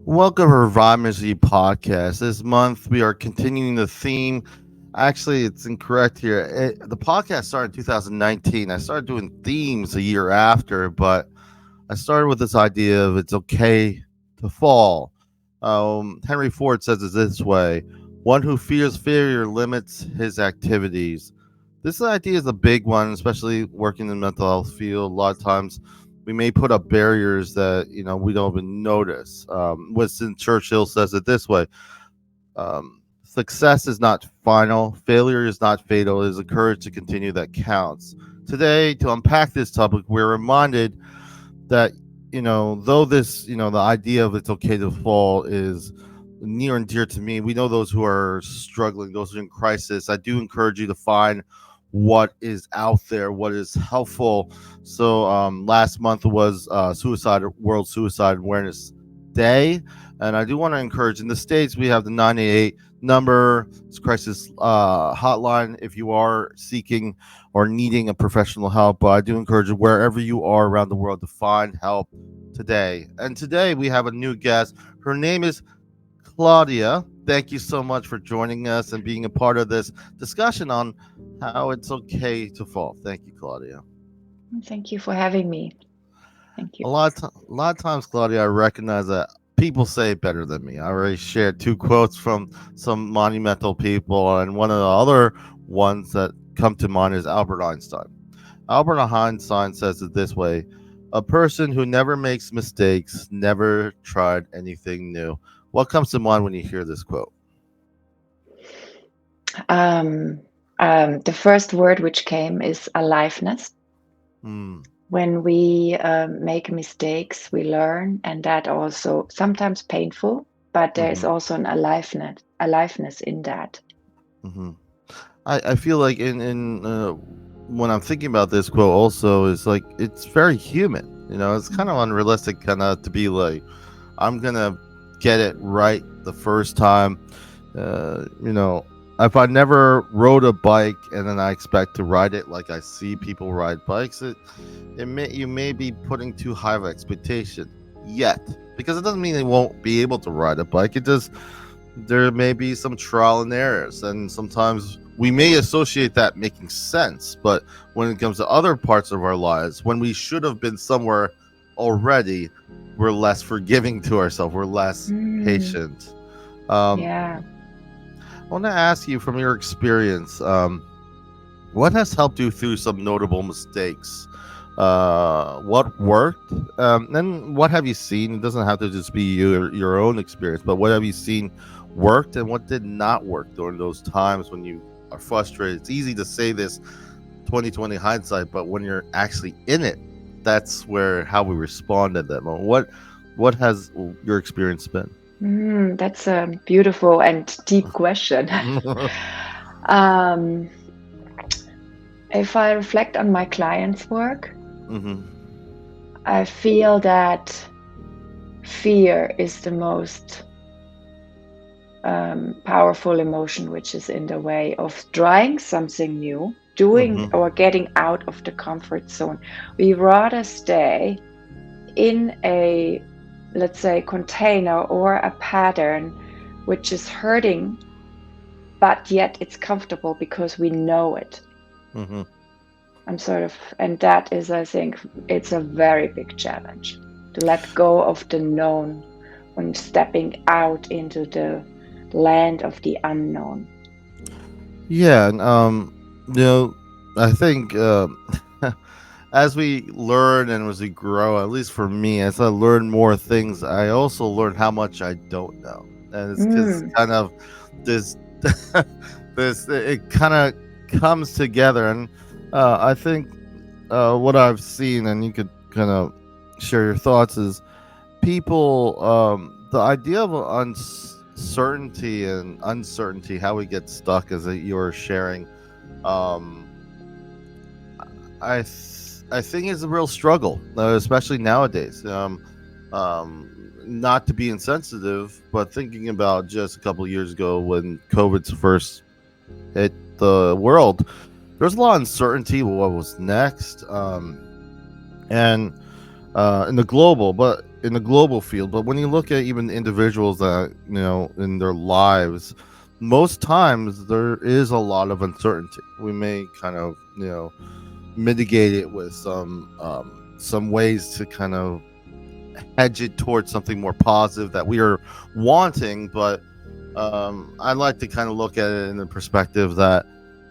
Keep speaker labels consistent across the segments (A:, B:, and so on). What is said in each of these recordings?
A: Welcome to Revive Ministries Podcast. This month we are continuing the theme. Actually, it's incorrect here. The podcast started in 2019. I started doing themes a year after, but I started with this idea of it's okay to fall. Henry Ford says it this way: one who fears failure limits his activities. This idea is a big one, especially working in the mental health field. A lot of times we may put up barriers that we don't even notice. Winston Churchill says it this way: success is not final, failure is not fatal. It is the courage to continue that counts. Today, to unpack this topic, we're reminded that though this the idea of it's okay to fall is near and dear to me. We know those who are struggling, those who are in crisis. I do encourage you to find what is out there, what is helpful. So last month was World Suicide Awareness Day, and I do want to encourage, in the States we have the 988 number. It's crisis hotline if you are seeking or needing a professional help. But I do encourage you, wherever you are around the world, to find help today. And today we have a new guest. Her name is Claudia. Thank you so much for joining us and being a part of this discussion on how it's okay to fall. Thank you, Claudia.
B: Thank you for having me. Thank you.
A: A lot of times, Claudia, I recognize that people say it better than me. I already shared two quotes from some monumental people, and one of the other ones that come to mind is Albert Einstein. Albert Einstein says it this way: a person who never makes mistakes never tried anything new. What comes to mind when you hear this quote?
B: Um, the first word which came is aliveness.
A: Hmm.
B: When we make mistakes, we learn, and that also sometimes painful, but there is
A: Mm-hmm.
B: also an aliveness in that.
A: Mm-hmm. I feel like in when I'm thinking about this quote, also is like it's very human. It's kind of unrealistic, kind of to be like, I'm gonna get it right the first time. If I never rode a bike and then I expect to ride it like I see people ride bikes, you may be putting too high of expectation yet, because it doesn't mean they won't be able to ride a bike. It just there may be some trial and errors, and sometimes we may associate that making sense. But when it comes to other parts of our lives, when we should have been somewhere already, we're less forgiving to ourselves, we're less
B: Mm,
A: patient. um,
B: yeah.
A: I want to ask you, from your experience, what has helped you through some notable mistakes? What worked? And what have you seen? It doesn't have to just be your own experience, but what have you seen worked and what did not work during those times when you are frustrated? It's easy to say this 2020 hindsight, but when you're actually in it, that's where how we respond at that moment. What has your experience been?
B: That's a beautiful and deep question. um, if I reflect on my clients' work,
A: Hmm.
B: I feel that fear is the most powerful emotion which is in the way of trying something new, doing
A: Hmm.
B: or getting out of the comfort zone. We rather stay in a, let's say, container or a pattern which is hurting, but yet it's comfortable because we know it.
A: Hmm.
B: I'm sort of, and that is, I think, it's a very big challenge to let go of the known when stepping out into the land of the unknown.
A: Yeah, and I think as we learn and as we grow, at least for me, as I learn more things, I also learn how much I don't know, and it's because
B: Mm,
A: kind of this, this it kind of comes together, and I think what I've seen, and you could kind of share your thoughts, is people, the idea of uncertainty and uncertainty, how we get stuck, as you were sharing. um I think it's a real struggle, especially nowadays. Not to be insensitive, but thinking about just a couple of years ago when COVID's first hit the world, there's a lot of uncertainty with what was next, and in the global. But in the global field, but when you look at even individuals that, in their lives, most times there is a lot of uncertainty. We may kind of, mitigate it with some ways to kind of hedge it towards something more positive that we are wanting. But I like to kind of look at it in the perspective that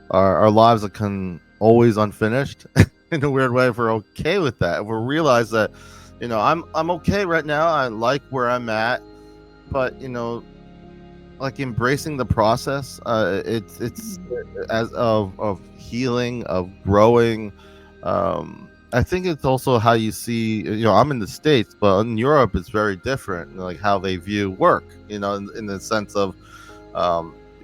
A: our lives are always unfinished in a weird way. If we're okay with that, if we realize that, I'm okay right now, I like where I'm at, but like embracing the process, it's as of healing, of growing. I think it's also how you see, I'm in the States, but in Europe it's very different, like how they view work, in the sense of,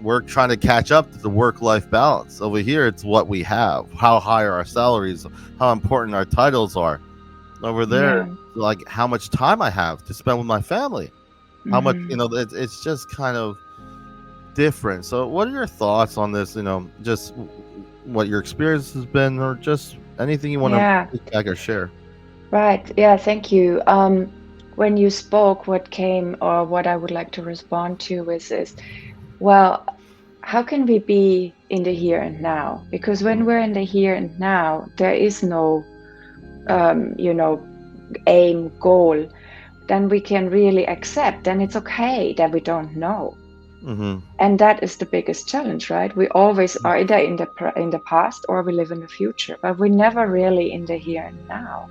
A: we're trying to catch up to the work-life balance. Over here it's what we have, how high are our salaries, how important our titles are. Over there,
B: Yeah.
A: like how much time I have to spend with my family, how much,
B: Hmm.
A: it's just kind of different. So what are your thoughts on this, just what your experience has been, or just anything you want to
B: Yeah.
A: feedback or share?
B: Right. Yeah. Thank you. When you spoke, what came or what I would like to respond to is, well, how can we be in the here and now? Because when we're in the here and now, there is no, you know, aim, goal. Then we can really accept, then it's okay that we don't know.
A: Mm-hmm.
B: And that is the biggest challenge, right? We always are either in the past or we live in the future, but we're never really in the here and now.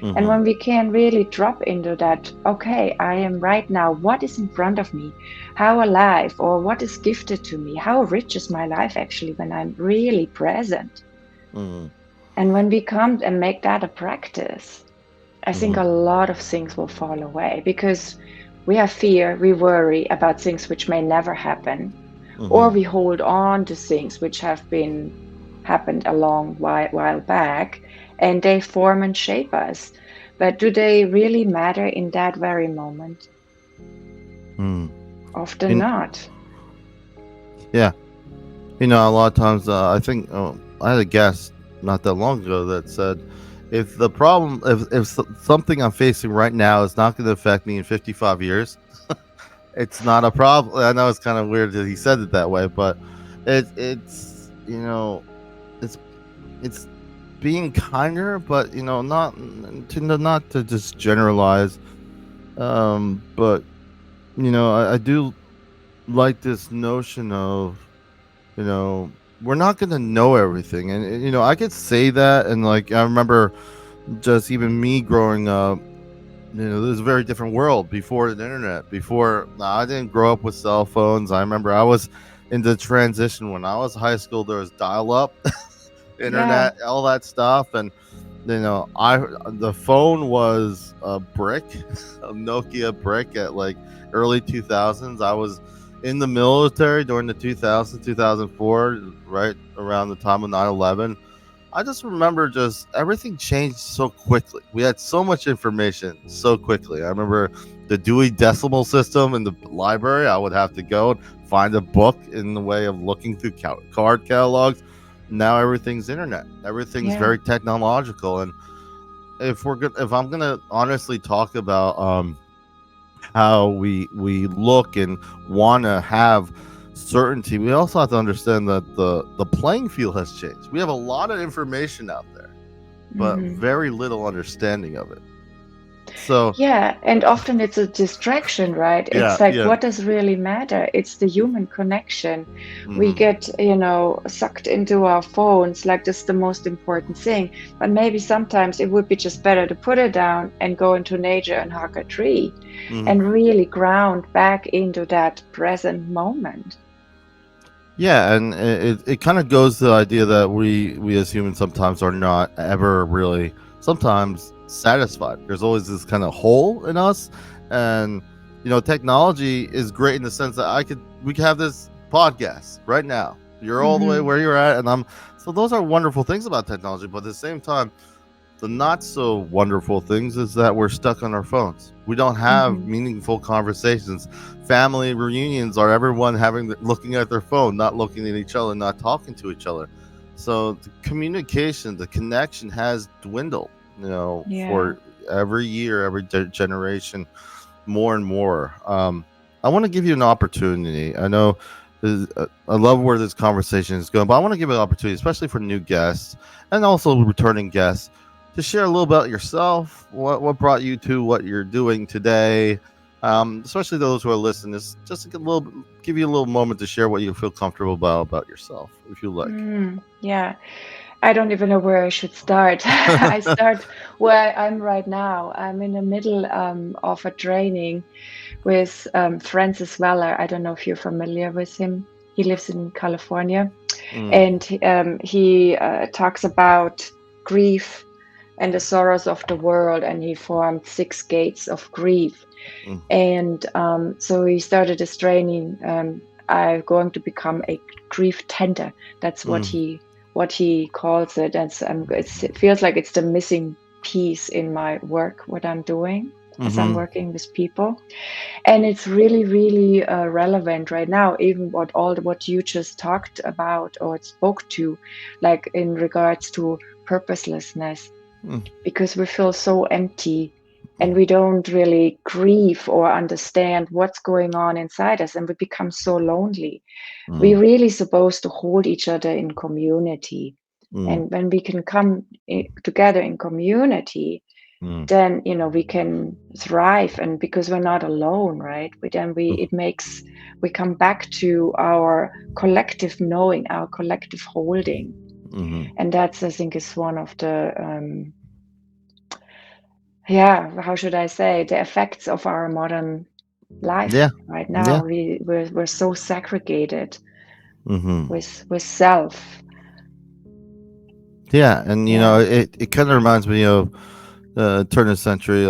B: And
A: Mm-hmm.
B: when we can really drop into that, okay, I am right now, what is in front of me? How alive or what is gifted to me? How rich is my life actually when I'm really present?
A: Mm-hmm.
B: And when we come and make that a practice, I think
A: Mm-hmm.
B: a lot of things will fall away because we have fear, we worry about things which may never happen, or
A: Mm-hmm.
B: we hold on to things which have been happened a long while back and they form and shape us. But do they really matter in that very moment?
A: Mm-hmm.
B: Often
A: In,
B: not.
A: yeah, a lot of times, I think, I had a guest not that long ago that said, if the problem, if something I'm facing right now is not going to affect me in 55 years, it's not a problem. I know it's kind of weird that he said it that way, but it's it's it's being kinder, but not to just generalize. But I do like this notion of, you know we're not gonna know everything, and I could say that, and like I remember just even me growing up. There's a very different world before the internet. Before, I didn't grow up with cell phones. I remember I was in the transition when I was high school. There was dial-up,
B: Yeah,
A: internet, all that stuff, and I the phone was a brick, a Nokia brick at like early 2000s. I was in the military during the 2000s, 2004, right around the time of 9/11. I just remember just everything changed so quickly. We had so much information so quickly. I remember the Dewey Decimal System in the library. I would have to go and find a book in the way of looking through card catalogs. Now everything's internet. Everything's
B: yeah.
A: very technological. And if I'm gonna honestly talk about how we look and want to have certainty, we also have to understand that the playing field has changed. We have a lot of information out there, but
B: Hmm.
A: very little understanding of it. So
B: Yeah, and often it's a distraction, right?
A: yeah,
B: It's like,
A: yeah.
B: what does really matter? It's the human connection. We
A: Hmm.
B: get, sucked into our phones like this is the most important thing. But maybe sometimes it would be just better to put it down and go into nature and hug a tree
A: Hmm.
B: and really ground back into that present moment.
A: Yeah, and it kind of goes to the idea that we as humans sometimes are not ever really sometimes satisfied. There's always this kind of hole in us, and technology is great in the sense that we could have this podcast right now. You're all the way
B: Hmm.
A: where you're at, and I'm. So those are wonderful things about technology, but at the same time, the not so wonderful things is that we're stuck on our phones. We don't have
B: Hmm.
A: meaningful conversations. Family reunions are everyone looking at their phone, not looking at each other, not talking to each other. So the communication, the connection has dwindled.
B: Yeah.
A: For every year, every generation, more and more. I want to give you an opportunity. I know I love where this conversation is going, but I want to give you an opportunity, especially for new guests and also returning guests, to share a little about yourself, what brought you to what you're doing today, especially those who are listening. Just a little, give you a little moment to share what you feel comfortable about yourself, if you like.
B: Yeah, I don't even know where I should start. I start where I'm right now. I'm in the middle of a training with Francis Weller. I don't know if you're familiar with him. He lives in California,
A: Mm,
B: and he talks about grief and the sorrows of the world, and he formed 6 gates of grief.
A: mm,
B: And so he started this training. I'm going to become a grief tender. That's
A: mm,
B: what he calls it. And it feels like it's the missing piece in my work, what I'm doing as I'm
A: mm-hmm,
B: working with people. And it's really, really relevant right now, even what you just talked about or spoke to, like in regards to purposelessness,
A: mm,
B: because we feel so empty and we don't really grieve or understand what's going on inside us, and we become so lonely. We're
A: mm,
B: really supposed to hold each other in community.
A: mm,
B: And when we can come together in community,
A: mm,
B: then we can thrive, and because we're not alone, right?
A: mm,
B: We come back to our collective knowing, our collective holding.
A: mm,
B: And that's, I think, is one of the yeah, how should I say, the effects of our modern life
A: yeah,
B: right
A: yeah.
B: now. We're so segregated
A: Mm-hmm.
B: with self.
A: Yeah, and
B: Yeah.
A: it kind of reminds me of turn of the century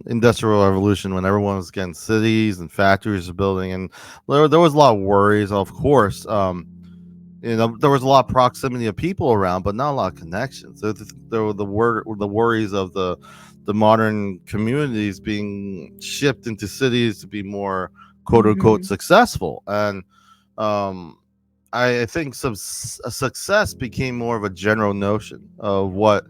A: industrial revolution, when everyone was getting cities and factories were building, and there was a lot of worries, of course. There was a lot of proximity of people around, but not a lot of connections. There were the worries of the modern communities being shipped into cities to be more quote unquote
B: Hmm.
A: successful, and um, I think success became more of a general notion of what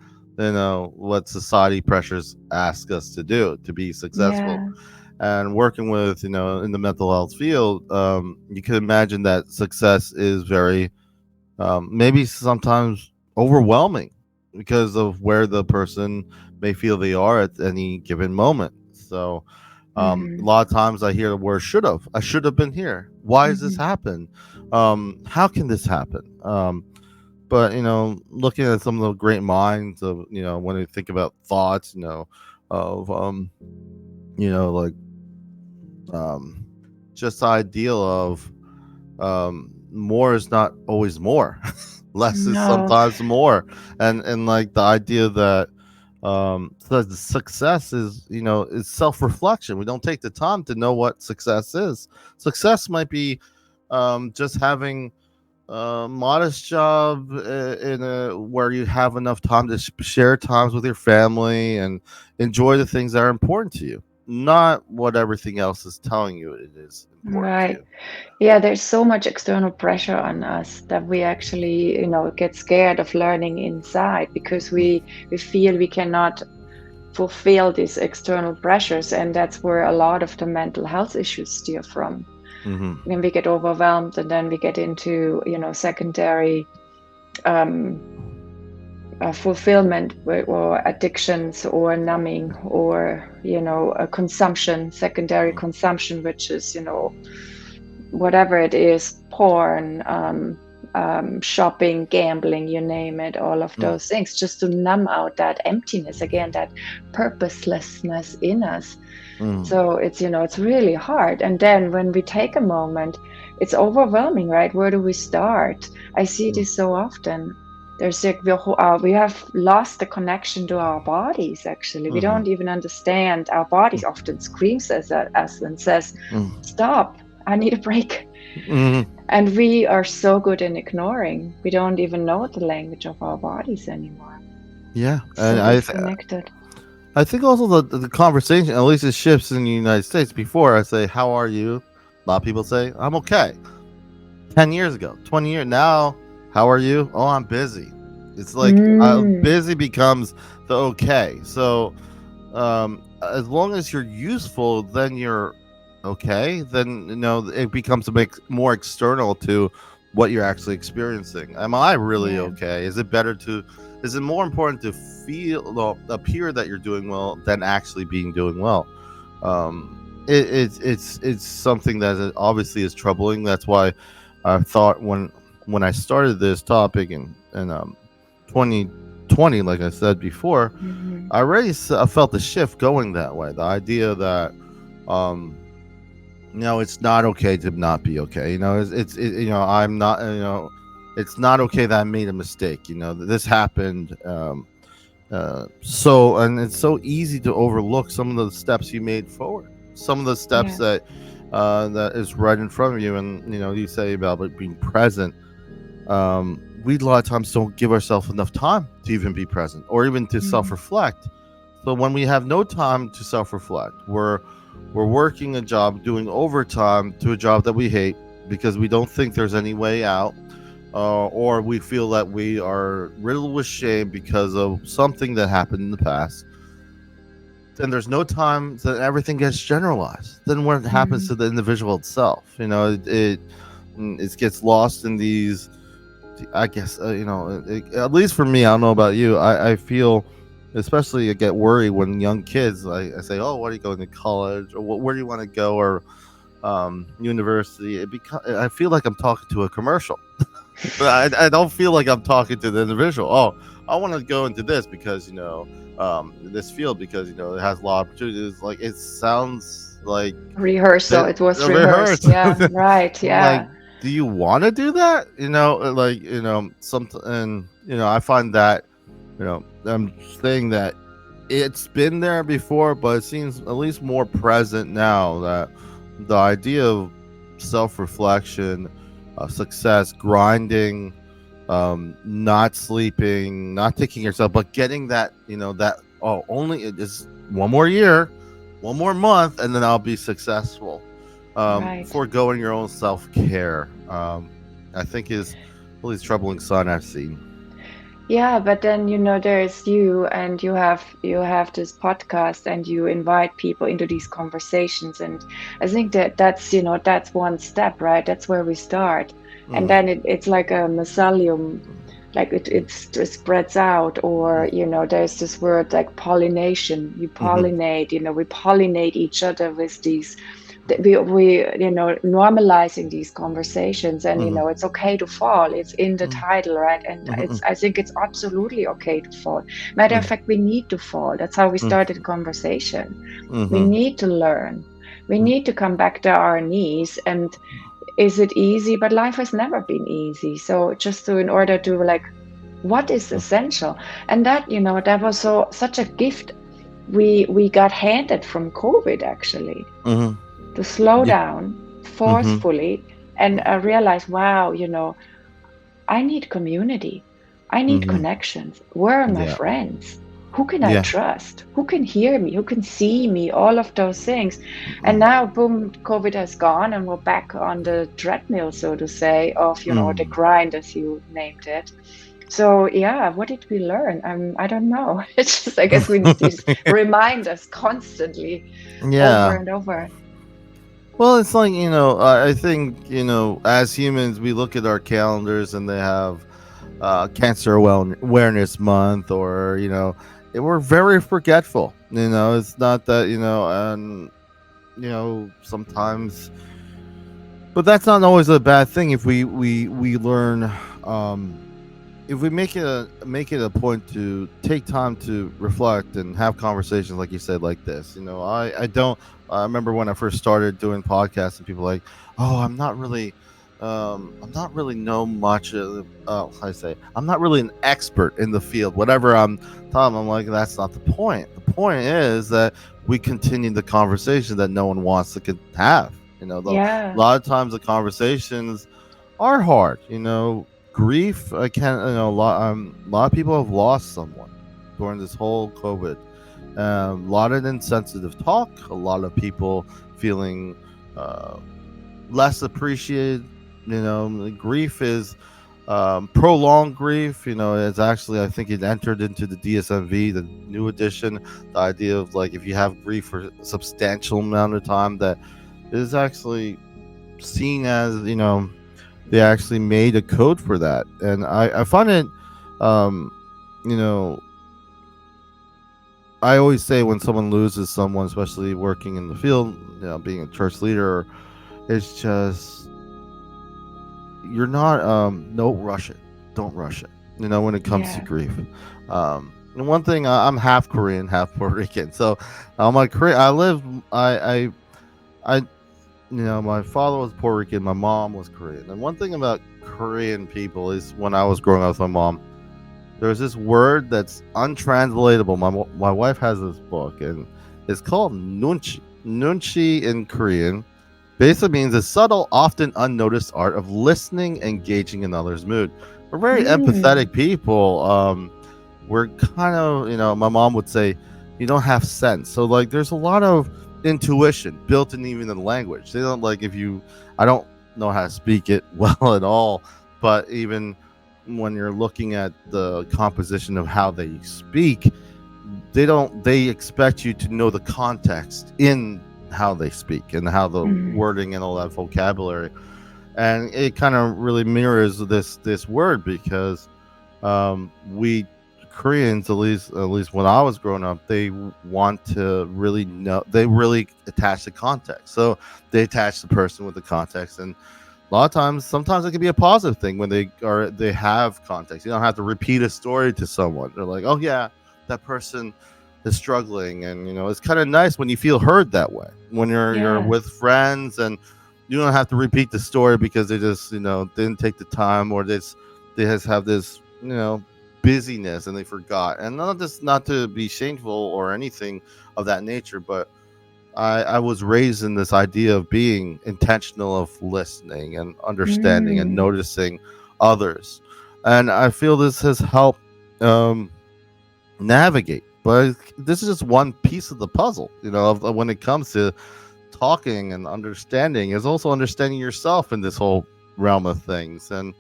A: society pressures ask us to do to be successful.
B: Yeah.
A: And working with in the mental health field, you can imagine that success is very maybe sometimes overwhelming because of where the person may feel they are at any given moment. So a
B: Hmm.
A: lot of times I hear the word should have. I should have been here. Why has this
B: Hmm.
A: happened? How can this happen? But looking at some of the great minds of when they think about thoughts, of like um, just the ideal of more is not always more. Less is
B: No.
A: sometimes more, and like the idea that so the success is self-reflection. We don't take the time to know what success is. Success might be just having a modest job in a where you have enough time to share times with your family and enjoy the things that are important to you, not what everything else is telling you it is important to
B: Right.
A: you.
B: Yeah, there's so much external pressure on us that we actually, get scared of learning inside, because we feel we cannot fulfill these external pressures, and that's where a lot of the mental health issues steer from.
A: Mm-hmm.
B: When we get overwhelmed, and then we get into, secondary um, fulfillment, or addictions, or numbing, or a consumption, secondary consumption, which is whatever it is, porn, shopping, gambling, you name it, all of
A: Mm-hmm.
B: those things, just to numb out that emptiness again, that purposelessness in us.
A: Mm-hmm.
B: So it's really hard. And then when we take a moment, it's overwhelming, right? Where do we start? I see this so often. There's like we have lost the connection to our bodies. Actually, we
A: Mm-hmm.
B: don't even understand. Our bodies often screams at us and says, "Stop! I need a break."
A: Mm-hmm.
B: And we are so good in ignoring. We don't even know the language of our bodies anymore.
A: Yeah, and
B: So disconnected.
A: I think also the conversation, at least it shifts in the United States. Before I say how are you, a lot of people say I'm okay. 10 years ago, 20 years now, how are you? Oh, I'm busy. It's like
B: Mm,
A: busy becomes the okay. So as long as you're useful, then you're okay. Then it becomes a bit more external to what you're actually experiencing. Am I really
B: Yeah.
A: okay? Is it more important to feel, well, appear that you're doing well than actually being doing well? It's something that obviously is troubling. That's why I thought when I started this topic in 2020, like I said before,
B: Hmm.
A: I already felt the shift going that way. The idea that um, it's not okay to not be okay. I'm not. It's not okay that I made a mistake. This happened. And it's so easy to overlook some of the steps you made forward, some of the steps
B: Yeah.
A: that is right in front of you. And you say about being present. We a lot of times don't give ourselves enough time to even be present or even to
B: Mm.
A: self-reflect. So when we have no time to self-reflect, we're working a job, doing overtime to a job that we hate because we don't think there's any way out, or we feel that we are riddled with shame because of something that happened in the past. Then there's no time. Then everything gets generalized. Then what happens
B: Mm.
A: to the individual itself? It gets lost in these. I guess at least for me, I don't know about you. I feel, especially I get worried when young kids. I say, "Oh, what are you going to college? Or where do you want to go?" Or university. I feel like I'm talking to a commercial. I don't feel like I'm talking to the individual. Oh, I want to go into this because this field because it has a lot of opportunities. Like it sounds like
B: Rehearsal.
A: that
B: It was rehearsed.
A: rehearsed.
B: Yeah. Right.
A: I'm like,
B: Yeah.
A: do you want to do that? And I find that I'm saying that it's been there before, but it seems at least more present now. That the idea of self-reflection, success, grinding, not sleeping, not taking yourself, but getting that only it is one more year, one more month, and then I'll be successful.
B: Right.
A: Foregoing your own self-care, I think is the least troubling sign I've seen.
B: Yeah, but then there's you, and you have this podcast, and you invite people into these conversations, and I think that's one step, right? That's where we start, and
A: Mm,
B: then it's like a mycelium, like it spreads out, or there's this word like pollination. You
A: mm-hmm,
B: pollinate, we pollinate each other with these. We normalizing these conversations, and
A: mm-hmm,
B: it's okay to fall. It's in the title, right? And
A: mm-hmm,
B: I think it's absolutely okay to fall. Matter of
A: mm-hmm,
B: fact, we need to fall. That's how we started the
A: mm-hmm,
B: conversation. We
A: mm-hmm,
B: need to learn. We need to come back to our knees. And is it easy? But life has never been easy. So just in order to, like, what is essential? And that was such a gift we got handed from COVID, actually,
A: mm-hmm,
B: to slow
A: yeah,
B: down
A: mm-hmm,
B: forcefully, and realize, wow, I need community. I need
A: mm-hmm,
B: connections. Where are my
A: yeah,
B: friends? Who can I
A: yeah,
B: trust? Who can hear me? Who can see me? All of those things. And
A: mm-hmm,
B: now, boom, COVID has gone, and we're back on the treadmill, so to say, of, the
A: mm-hmm.
B: grind, as you named it. So, yeah, what did we learn? I don't know. It's just, I guess we need these reminders constantly over
A: Yeah.
B: and over.
A: Well, it's like, I think, as humans, we look at our calendars and they have Cancer Awareness Month, or, we're very forgetful. It's not that, and, sometimes, but that's not always a bad thing if we learn, um, if we make it a point to take time to reflect and have conversations, like you said, like this. I don't. I remember when I first started doing podcasts, and people like, oh, I'm not really know much. I say I'm not really an expert in the field. Whatever I'm telling, I'm like, that's not the point. The point is that we continue the conversation that no one wants to have. A
B: Yeah.
A: lot of times the conversations are hard. Grief. I can't. A lot of people have lost someone during this whole COVID. A lot of insensitive talk. A lot of people feeling uh, less appreciated. Grief is Prolonged grief, it's actually, I think it entered into the DSMV, the new edition. The idea of like if you have grief for a substantial amount of time, that is actually seen as, they actually made a code for that. And I find it, um, you know, I always say when someone loses someone, especially working in the field, being a church leader, it's just you're not don't rush it, don't rush it, when it comes to
B: Yeah.
A: grief. And one thing, I'm half Korean, half Puerto Rican, so my Korean, I my father was Puerto Rican, my mom was Korean. And one thing about Korean people is, when I was growing up with my mom, there's this word that's untranslatable. My wife has this book, and it's called nunchi. Nunchi in Korean basically means the subtle, often unnoticed art of listening, engaging in others' mood. We're very
B: Mm.
A: empathetic people. We're kind of, my mom would say, you don't have sense. So like, there's a lot of intuition built in even in the language. They don't like, if you, I don't know how to speak it well at all, but even when you're looking at the composition of how they speak, they expect you to know the context in how they speak and how the
B: Mm.
A: wording and all that vocabulary. And it kind of really mirrors this word, because we Koreans, at least when I was growing up, they want to really know, they really attach the context. So they attach the person with the context. And a lot of times, sometimes it can be a positive thing when they have context. You don't have to repeat a story to someone. They're like, oh yeah, that person is struggling. And it's kind of nice when you feel heard that way, when you're with
B: Yes.
A: friends, and you don't have to repeat the story because they just didn't take the time, or they just have this busyness and they forgot. And not to be shameful or anything of that nature, but I was raised in this idea of being intentional, of listening and understanding and
B: Mm.
A: noticing others. And I feel this has helped um, navigate. But this is just one piece of the puzzle, when it comes to talking and understanding, is also understanding yourself in this whole realm of things. And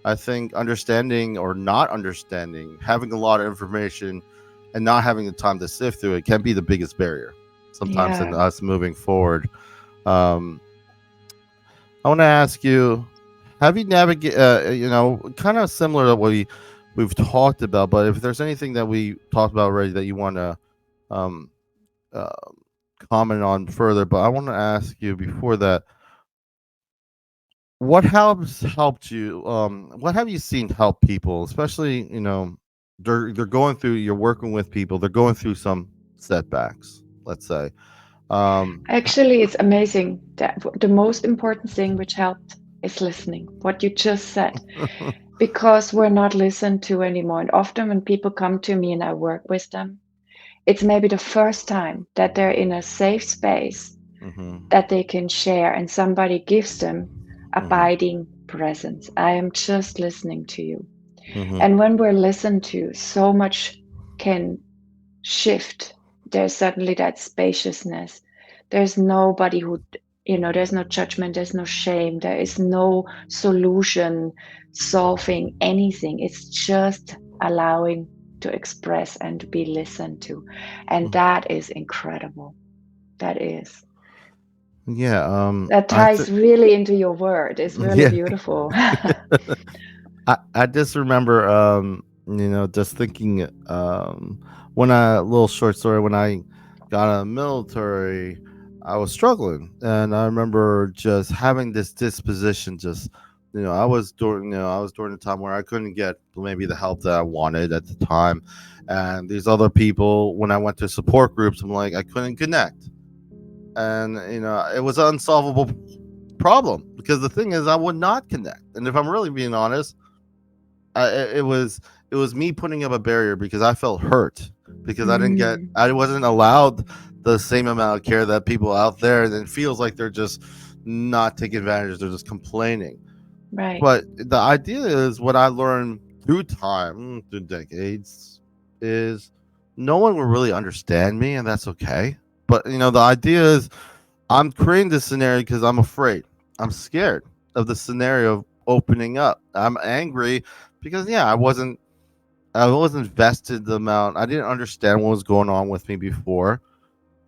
A: I think understanding or not understanding, having a lot of information and not having the time to sift through it, can be the biggest barrier sometimes in
B: Yeah.
A: us moving forward. Um, I want to ask you, have you navigate, kind of similar to what we've talked about, but if there's anything that we talked about already that you want to um, uh, comment on further, but I want to ask you before that, what has helped you? What have you seen help people, especially they're going through. You're working with people. They're going through some setbacks. Let's say. Um,
B: Actually, it's amazing that the most important thing which helped is listening, what you just said, because we're not listened to anymore. And often when people come to me and I work with them, it's maybe the first time that they're in a safe space
A: mhm,
B: that they can share, and somebody gives them
A: mhm,
B: abiding presence. I am just listening to you.
A: mhm,
B: And when we're listened to, so much can shift. There's suddenly that spaciousness. There's nobody who, there's no judgment, there's no shame, there is no solution solving anything. It's just allowing to express and to be listened to. And
A: mhm.
B: that is incredible. That is.
A: Yeah.
B: That
A: I think.
B: ties really into your word. It's really
A: Yeah.
B: beautiful.
A: I just remember, just thinking, when I a little short story, when I got out of the military, I was struggling, and I remember just having this disposition. Just, I was during the time where I couldn't get maybe the help that I wanted at the time, and these other people, when I went to support groups, I'm like, I couldn't connect, and it was an unsolvable problem, because the thing is, I would not connect. And if I'm really being honest, it was me putting up a barrier because I felt hurt, because
B: Mm,
A: I wasn't allowed the same amount of care that people out there, and it feels like they're just not taking advantage, they're just complaining.
B: right.
A: But the idea is, what I learned through time, through decades, is no one will really understand me, and that's okay. But the idea is, I'm creating this scenario because I'm afraid, I'm scared of the scenario, opening up. I'm angry because yeah, I wasn't vested the amount. I didn't understand what was going on with me before.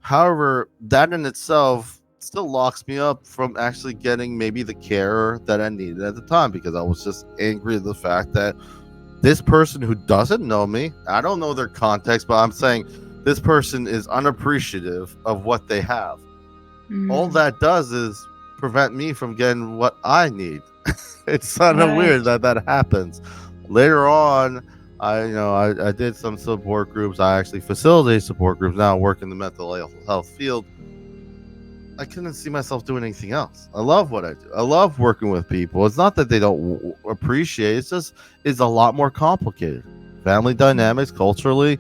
A: However, that in itself still locks me up from actually getting maybe the care that I needed at the time, because I was just angry at the fact that this person who doesn't know me, I don't know their context, but I'm saying this person is unappreciative of what they have. All
B: Mm,
A: that does is prevent me from getting what I need. It's kind of weird
B: right.
A: that that happens. Later on, I did some support groups. I actually facilitate support groups now. I work in the mental health field. I couldn't see myself doing anything else. I love what I do. I love working with people. It's not that they don't appreciate. It's just it's a lot more complicated. Family
B: Mm,
A: dynamics, culturally,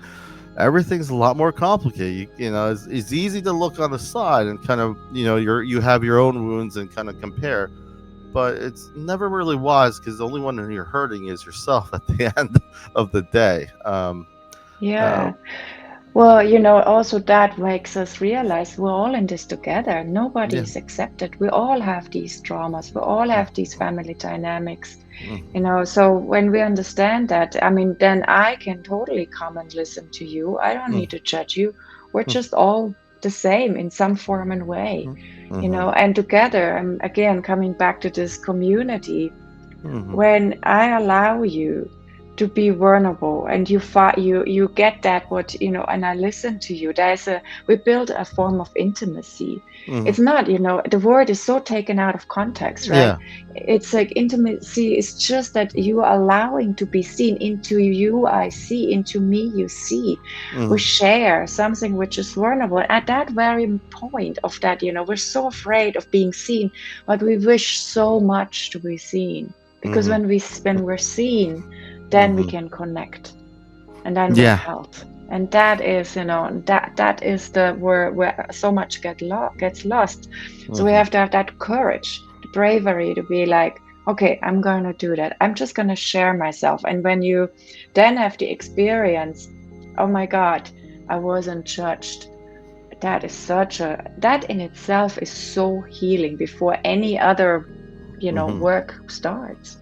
A: everything's a lot more complicated. It's easy to look on the side and kind of you have your own wounds and kind of compare, but it's never really wise because the only one that you're hurting is yourself at the end of the day. Uh,
B: yeah. Well, also that makes us realize we're all in this together. Nobody
A: yeah.
B: is accepted. We all have these traumas. We all
A: Mm,
B: have these family dynamics.
A: mm,
B: So when we understand that, I mean, then I can totally come and listen to you. I don't
A: mm,
B: need to judge you. We're
A: mm,
B: just all the same in some form and way,
A: mm, mhm,
B: and together, I'm again coming back to this community.
A: mhm,
B: When I allow you to be vulnerable and you get that what and I listen to you, we build a form of intimacy.
A: mhm.
B: It's not, the word is so taken out of context, right?
A: Yeah.
B: It's like intimacy is just that you are allowing to be seen. Into you I see, into me you see. We
A: Mhm,
B: share something which is vulnerable. At that very point of that, we're so afraid of being seen, but we wish so much to be seen, because
A: mhm,
B: when we're seen, then we
A: mhm.
B: can connect, and then we're
A: Yeah.
B: held. And that is, that is the where so much gets lost. So we
A: Mhm,
B: have to have that courage, the bravery to be like, okay, I'm going to do that. I'm just going to share myself. And when you then have the experience, oh my God, I wasn't judged. That in itself is so healing before any other,
A: mhm.
B: work starts.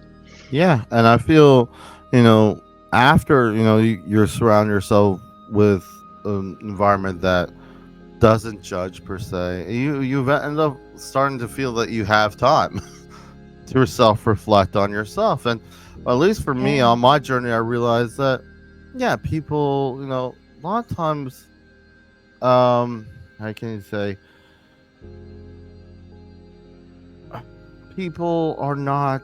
A: Yeah, and I feel, you know, after you surround yourself with an environment that doesn't judge per se, you end up starting to feel that you have time to self reflect on yourself, and at least for me
B: Yeah.
A: on my journey, I realized that yeah, people, a lot of times, how can you say, people are not,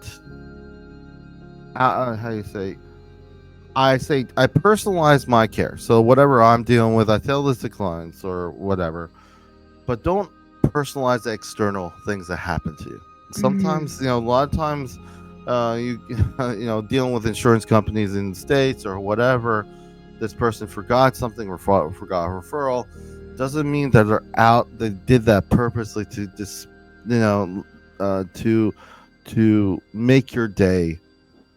A: how you say I personalize my care. So whatever I'm dealing with, I tell this to clients or whatever. But don't personalize the external things that happen to you.
B: Mm.
A: Sometimes, a lot of times, you dealing with insurance companies in the states or whatever. This person forgot something or forgot a referral. Doesn't mean that they're out. They did that purposely to just, you know, to make your day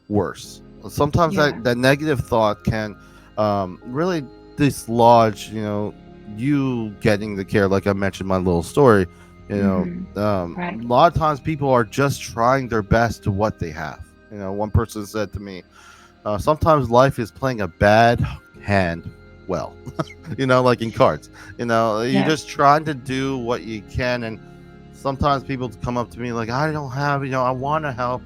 A: worse. Sometimes
B: Yeah.
A: that negative thought can really dislodge, you getting the care. Like I mentioned, my little story.
B: Hmm.
A: A
B: Right.
A: lot of times people are just trying their best to what they have. One person said to me, sometimes life is playing a bad hand well. Like in cards. You're
B: Yeah.
A: just trying to do what you can, and sometimes people come up to me like, I don't have, I want to help,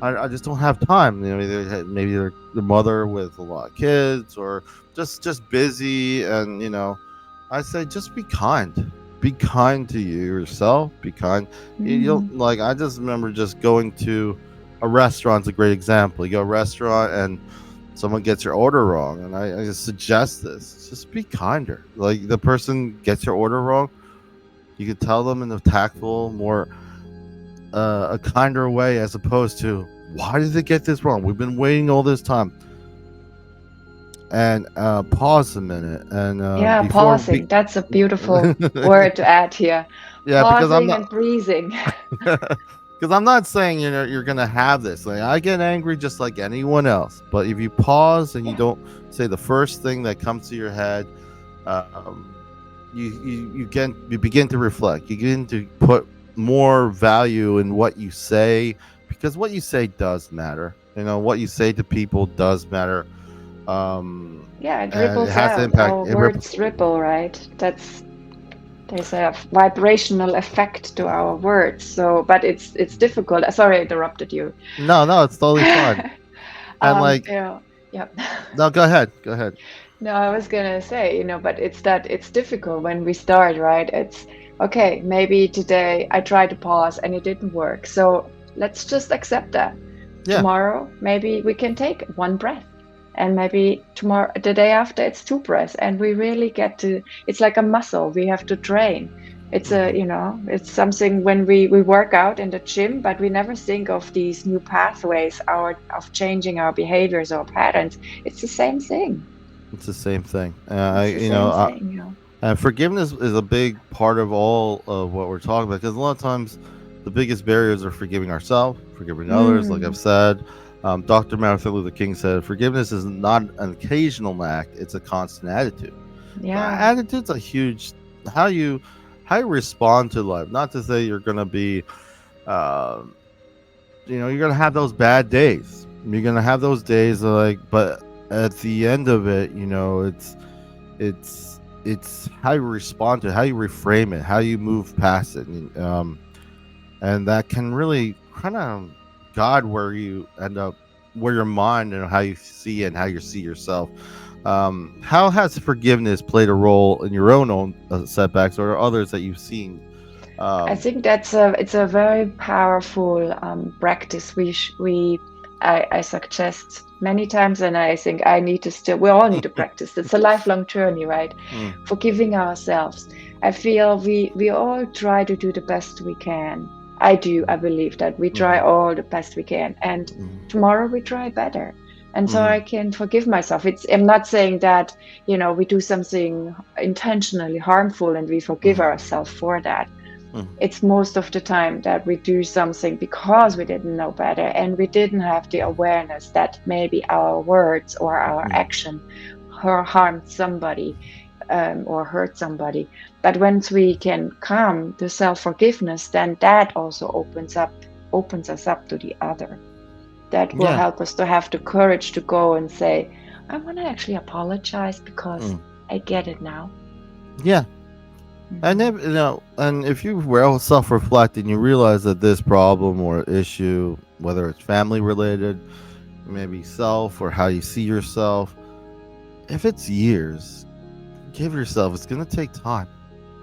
A: I just don't have time. Maybe they're the mother with a lot of kids, or just busy, and I say just be kind. Be kind to yourself. Be kind. You
B: Mm.
A: don't like. I just remember just going to a restaurant's a great example. You go to a restaurant and someone gets your order wrong, and I just suggest this: just be kinder. Like the person gets your order wrong, you could tell them in a tactful, more a kinder way, as opposed to why did they get this wrong? We've been waiting all this time. And pause a minute, and
B: Yeah.
A: before
B: Pausing. That's a
A: yeah,
B: beautiful word to add here.
A: because I'm
B: Pausing
A: not
B: and breathing.
A: because I'm not saying you're gonna have this. Like I get angry just like anyone else, but if you pause and you
B: Yeah.
A: don't say the first thing that comes to your head, um, you begin to reflect. You begin to put more value in what you say, because what you say does matter. What you say to people does matter. Um,
B: Yeah, it
A: and it
B: ripples
A: has to
B: out.
A: impact.
B: Our
A: It rip.
B: words ripple, right? There's a vibrational effect to our words. So, but it's difficult. Sorry, I interrupted you.
A: No, no, it's totally fine. And like,
B: Yeah.
A: no, go ahead, go ahead.
B: No, I was gonna say, but it's that it's difficult when we start, right? It's okay, maybe today I tried to pause and it didn't work. So let's just accept that.
A: Yeah.
B: Tomorrow, maybe we can take one breath. And maybe tomorrow, the day after, it's two breaths. And we really get to, it's like a muscle we have to train.
A: Hmm.
B: It's something when we work out in the gym, but we never think of these new pathways, of changing our behaviors or patterns. It's the same thing.
A: It's the same thing.
B: It's the same thing.
A: Forgiveness is a big part of all of what we're talking about, because a lot of times the biggest barriers are forgiving ourselves, forgiving others. Like I've
B: Mm,
A: said, Dr. Martin Luther King said, "Forgiveness is not an occasional act; it's a constant attitude." So
B: yeah.
A: attitude's a huge how you how you respond to life. Not to say you're gonna be, um, you're gonna have those bad days. You're gonna have those days like, but at the end of it, it's how you respond to it, how you reframe it, how you move past it, and that can really kind of guide where you end up, where your mind and how you see it and how you see yourself. How has forgiveness played a role in your own setbacks or others that you've seen?
B: I
A: um,
B: think it's a very powerful practice. I suggest many times, and I think I need to still. We all need to practice. It's a lifelong journey, right?
A: mm,
B: Forgiving ourselves. I feel we all try to do the best we can. I do. I believe that we try
A: mhm,
B: all the best we can, and
A: mhm,
B: tomorrow we try better. And so
A: mhm,
B: I can forgive myself. I'm not saying that we do something intentionally harmful and we forgive
A: mhm,
B: ourselves for that.
A: mhm,
B: It's most of the time that we do something because we didn't know better and we didn't have the awareness that maybe our words or our
A: mhm.
B: action harmed somebody, or hurt somebody. But once we can come to self-forgiveness, then that also opens us up to the other. That will
A: Yeah.
B: help us to have the courage to go and say, I want to actually apologize because
A: Mm.
B: I get it now.
A: Yeah. And
B: Mhm.
A: if, and if you well self-reflect and you realize that this problem or issue, whether it's family related, maybe self or how you see yourself, if it's years, give yourself. It's gonna take time.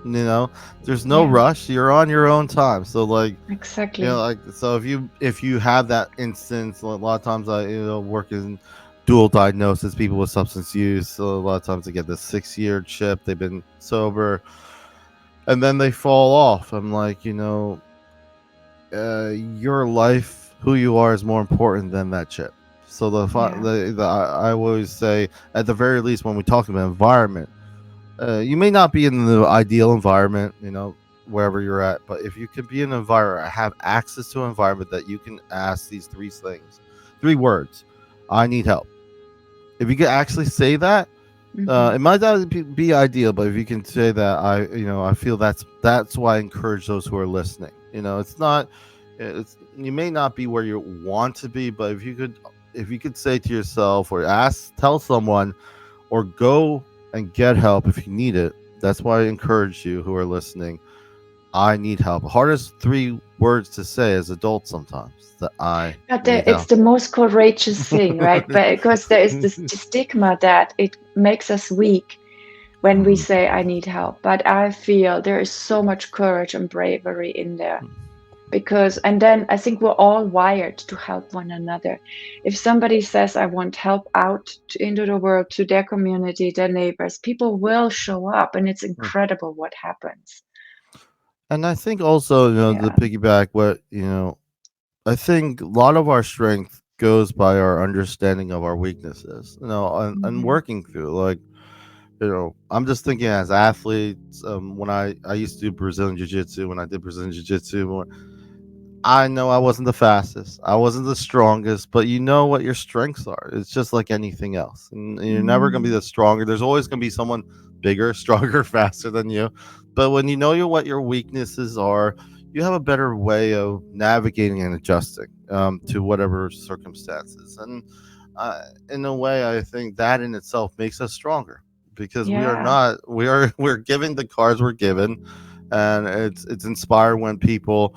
A: You know, there's no
B: Yeah,
A: rush. You're on your own time. So like,
B: exactly.
A: so if you have that instance, a lot of times I work in dual diagnosis, people with substance use. So a lot of times they get this 6 year chip. They've been sober, and then they fall off. I'm like, your life, who you are, is more important than that chip. So
B: Yeah.
A: I always say, at the very least, when we talk about environment, you may not be in the ideal environment, wherever you're at, but if you can be in an environment, have access to an environment that you can ask these three words: I need help. If you can actually say that,
B: Hmm.
A: it might not be ideal, but if you can say that, I feel that's why I encourage those who are listening. It's not, you may not be where you want to be, but if you could say to yourself or tell someone, or go and get help if you need it. That's why I encourage you who are listening. I need help. Hardest three words to say as adults sometimes, that I
B: But
A: need
B: it's
A: help.
B: the most courageous thing, right? But because there is this stigma that it makes us weak when we
A: Mhm.
B: say, I need help. But I feel there is so much courage and bravery in there. And then I think we're all wired to help one another. If somebody says, I want help out into the world, to their community, their neighbors, people will show up. And it's incredible what happens.
A: And I think also, the
B: Yeah.
A: piggyback, I think a lot of our strength goes by our understanding of our weaknesses, and
B: Hmm.
A: working through, like, I'm just thinking as athletes, when I used to do Brazilian Jiu Jitsu, when I did Brazilian Jiu Jitsu, I know I wasn't the fastest, I wasn't the strongest, but you know what your strengths are. It's just like anything else. And you're never going to be
B: Mm.
A: the stronger. There's always going to be someone bigger, stronger, faster than you. But when you know what your weaknesses are, you have a better way of navigating and adjusting to whatever circumstances. And in a way, I think that in itself makes us stronger, because we are
B: Yeah.
A: not we are we're giving the cards we're given, and it's inspired when people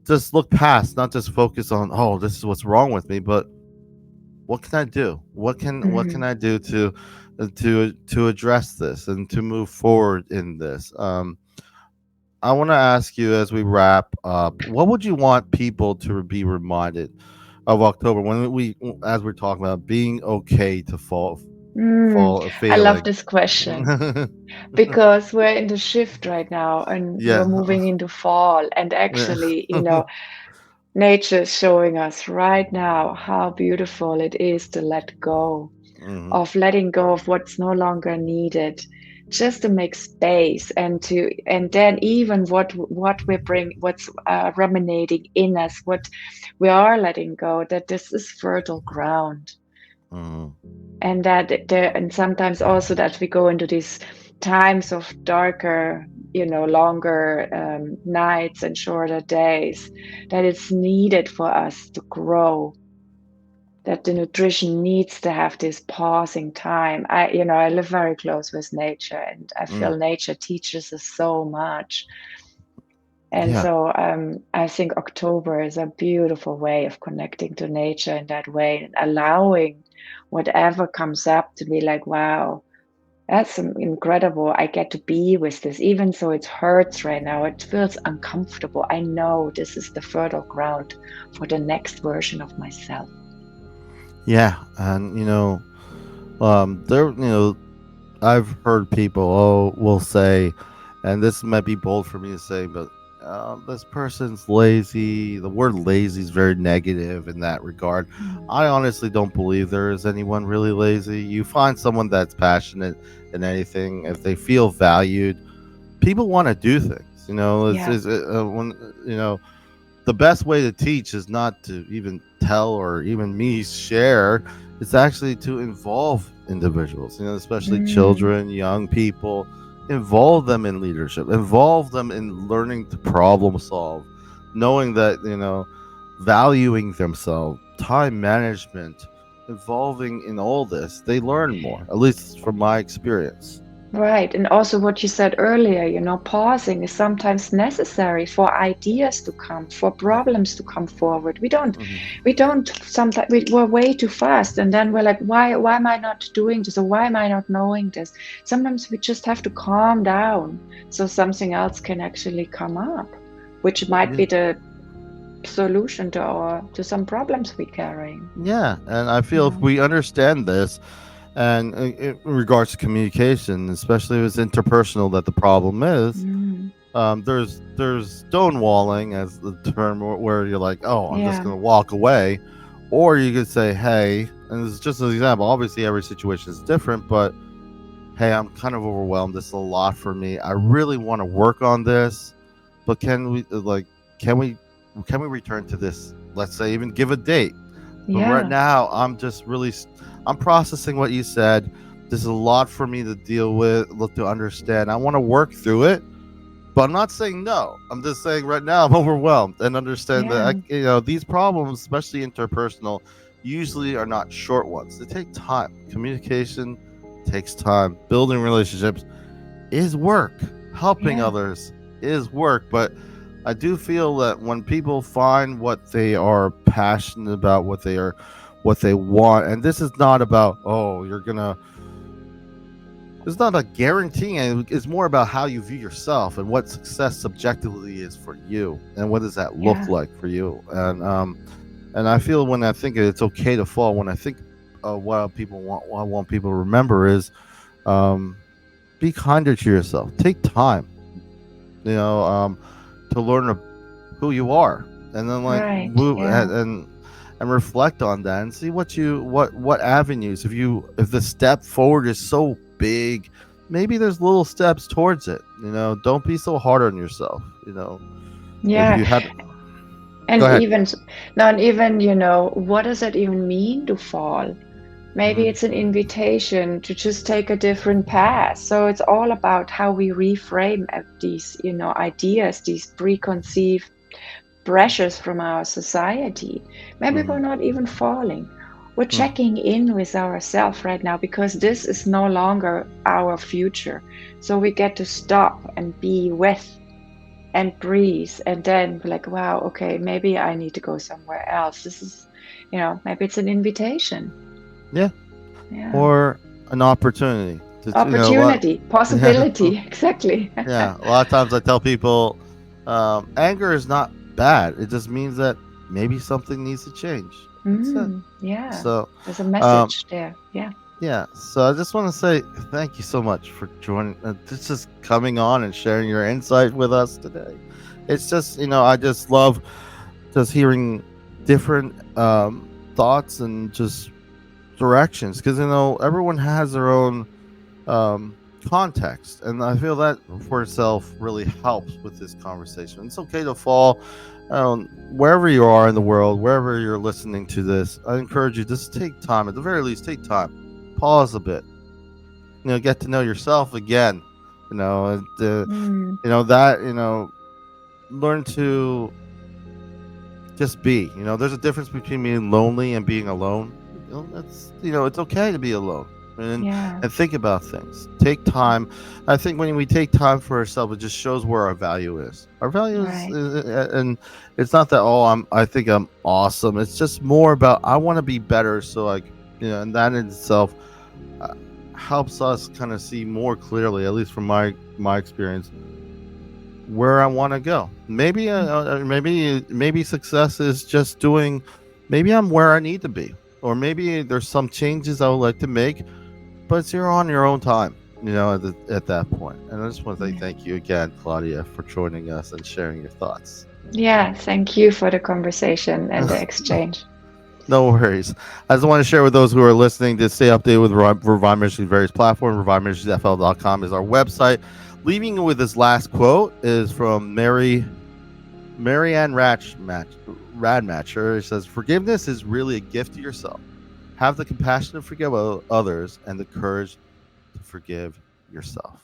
A: just look past, not just focus on, oh, this is what's wrong with me, but what can I do? What can
B: Mhm.
A: I do to address this and to move forward in this? I want to ask you, as we wrap up, what would you want people to be reminded of October, when as we're talking about being okay to fall
B: I love
A: failing?
B: this question because we're in the shift right now and we're
A: Yeah.
B: moving into fall. And
A: Yeah.
B: actually, nature is showing us right now how beautiful it is to let go,
A: Mhm.
B: of letting go of what's no longer needed, just to make space and then even what we bring, what's ruminating in us, what we are letting go, that this is fertile ground.
A: Mhm.
B: And that there, and sometimes also that we go into these times of darker, longer nights and shorter days, that it's needed for us to grow, that the nutrition needs to have this pausing time. I live very close with nature, and I
A: Mm.
B: feel nature teaches us so much. And
A: Yeah.
B: so I think October is a beautiful way of connecting to nature in that way, and allowing whatever comes up to be like, wow, that's incredible. I get to be with this. Even so, it hurts right now. It feels uncomfortable. I know this is the fertile ground for the next version of myself.
A: Yeah. And there, I've heard people, will say, and this might be bold for me to say, but this person's lazy. The word lazy is very negative in that regard.
B: Mm.
A: I honestly don't believe there is anyone really lazy. You find someone that's passionate in anything, if they feel valued, people want to do things.
B: Yeah.
A: When the best way to teach is not to even tell or even me share. It's actually to involve individuals, especially
B: Mm.
A: children, young people. Involve them in leadership, involve them in learning to problem solve, knowing that, valuing themselves, time management, involving in all this, they learn more, at least from my experience.
B: Right. And also what you said earlier, pausing is sometimes necessary for ideas to come, for
A: Yeah.
B: problems to come forward.
A: Mhm.
B: We don't sometimes we're way too fast. And then we're like, why am I not doing this? Or why am I not knowing this? Sometimes we just have to calm down so something else can actually come up, which might
A: Yeah.
B: be the solution to some problems we're carrying.
A: Yeah, and I feel if
B: Yeah.
A: we understand this, and in regards to communication, especially if it's interpersonal, that the problem is,
B: Mm.
A: there's stonewalling, as the term, where you're like, oh, I'm just
B: Yeah.
A: gonna walk away, or you could say, hey, and this is just an example. Obviously, every situation is different, but hey, I'm kind of overwhelmed. This is a lot for me. I really want to work on this, but can we can we return to this? Let's say even give a date. But right
B: Yeah.
A: now, I'm processing what you said. This is a lot for me to deal with, look to understand. I want to work through it, but I'm not saying no. I'm just saying right now I'm overwhelmed, and understand that
B: Yeah.
A: these problems, especially interpersonal, usually are not short ones. They take time. Communication takes time. Building relationships is work. Helping
B: Yeah.
A: others is work. But I do feel that when people find what they are passionate about, what they want, and this is not about, oh, you're gonna. It's not a guaranteeing. It's more about how you view yourself and what success subjectively is for you, and what does that look
B: Yeah.
A: like for you. And I feel when I think it's okay to fall. When I think what I want people to remember is, um, be kinder to yourself. Take time, you know, um, to learn who you are, and then like
B: Right.
A: move
B: Yeah.
A: and reflect on that and see what avenues. If the step forward is so big, maybe there's little steps towards it. Don't be so hard on yourself. If
B: Yeah.
A: you had, go
B: And
A: ahead.
B: even, not even, what does it even mean to fall? Maybe
A: Mhm.
B: it's an invitation to just take a different path. So it's all about how we reframe these, ideas, these preconceived pressures from our society. Maybe we're
A: Mhm.
B: not even falling. We're
A: Mhm.
B: checking in with ourselves right now because this is no longer our future. So we get to stop and be with and breathe and then be like, wow, okay, maybe I need to go somewhere else. This is, maybe it's an invitation.
A: Yeah.
B: Yeah.
A: Or an opportunity to, what?
B: Opportunity,
A: Yeah.
B: possibility, exactly.
A: Yeah. A lot of times I tell people, anger is not bad. It just means that maybe something needs to change. That's it.
B: Yeah,
A: So,
B: there's a
A: um,
B: message there. Yeah.
A: yeah. So I just want to say thank you so much for joining, just coming on and sharing your insight with us today. It's just, I just love just hearing different thoughts and just directions, because everyone has their own um, context, and I feel that for itself really helps with this conversation. It's okay to fall wherever you are in the world, wherever you're listening to this. I encourage you just take time, at the very least, take time, pause a bit, get to know yourself again, and
B: Mm,
A: that learn to just be. There's a difference between being lonely and being alone. That's it's okay to be alone, and
B: yeah,
A: think about things. Take time. I think when we take time for ourselves, it just shows where our value is. Our value is,
B: right.
A: and it's not that I think I'm awesome. It's just more about I want to be better, so and that in itself uh, helps us kind of see more clearly, at least from my experience, where I want to go. Maybe success is just doing. Maybe I'm where I need to be, or maybe there's some changes I would like to make. But you're on your own time, at that point. And I just want to say
B: Yeah.
A: thank you again, Claudia, for joining us and sharing your thoughts.
B: Yeah, thank you for the conversation and the exchange.
A: No worries. I just want to share with those who are listening to stay updated with Revive Ministries' various platforms. ReviveMinistriesFL.com is our website. Leaving you with this last quote is from Marianne Radmacher. It says, "Forgiveness is really a gift to yourself. Have the compassion to forgive others and the courage to forgive yourself."